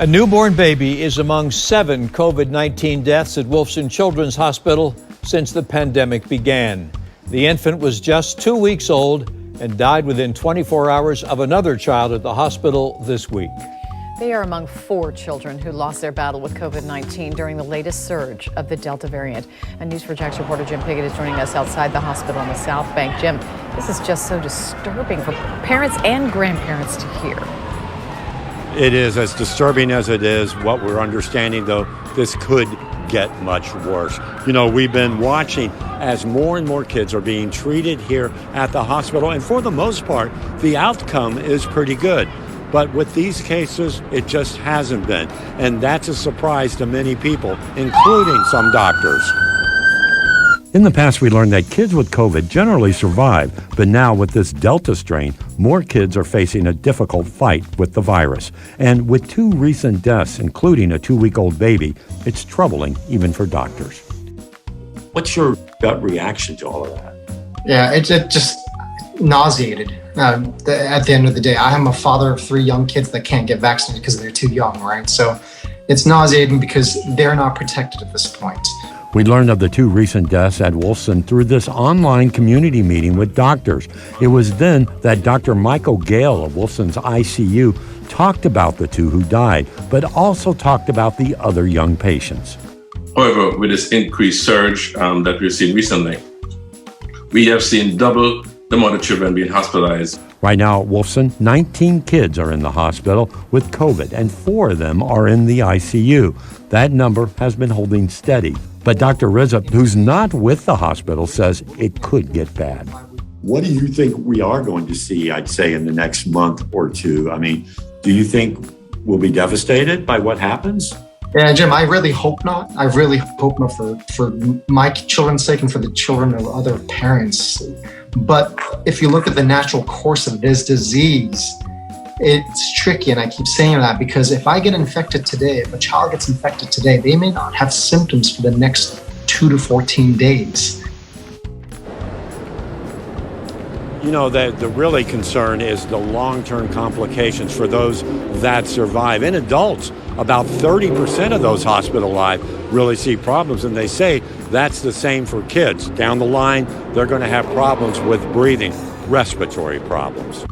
A newborn baby is among 7 COVID-19 deaths at Wolfson Children's Hospital since the pandemic began. The infant was just 2 weeks old and died within 24 hours of another child at the hospital this week. They are among 4 children who lost their battle with COVID-19 during the latest surge of the Delta variant. And News4JAX reporter Jim Piggott is joining us outside the hospital on the South Bank. Jim, this is just so disturbing for parents and grandparents to hear. It is as disturbing as it is. What we're understanding, though, this could get much worse. You know, we've been watching as more and more kids are being treated here at the hospital, and for the most part, the outcome is pretty good. But with these cases, it just hasn't been, and that's a surprise to many people, including some doctors. In the past, we learned that kids with COVID generally survive, but now with this Delta strain, more kids are facing a difficult fight with the virus. And with 2 recent deaths, including a 2-week-old baby, it's troubling even for doctors. What's your gut reaction to all of that? Yeah, it just nauseated. At the end of the day, I am a father of 3 young kids that can't get vaccinated because they're too young, right? So it's nauseating because they're not protected at this point. We learned of the 2 recent deaths at Wolfson through this online community meeting with doctors. It was then that Dr. Michael Gale of Wolfson's ICU talked about the 2 who died, but also talked about the other young patients. However, with this increased surge that we've seen recently, we have seen double the amount of children being hospitalized. Right now at Wolfson, 19 kids are in the hospital with COVID, and 4 of them are in the ICU. That number has been holding steady. But Dr. Rizza, who's not with the hospital, says it could get bad. What do you think we are going to see, I'd say, in the next month or 2? I mean, do you think we'll be devastated by what happens? Yeah, Jim, I really hope not. I really hope not for my children's sake and for the children of other parents. But if you look at the natural course of this disease, it's tricky, and I keep saying that because if I get infected today, if a child gets infected today, they may not have symptoms for the next 2 to 14 days. You know, the really concern is the long-term complications for those that survive. In adults, about 30% of those hospitalized really see problems, and they say that's the same for kids. Down the line, they're going to have problems with breathing, respiratory problems.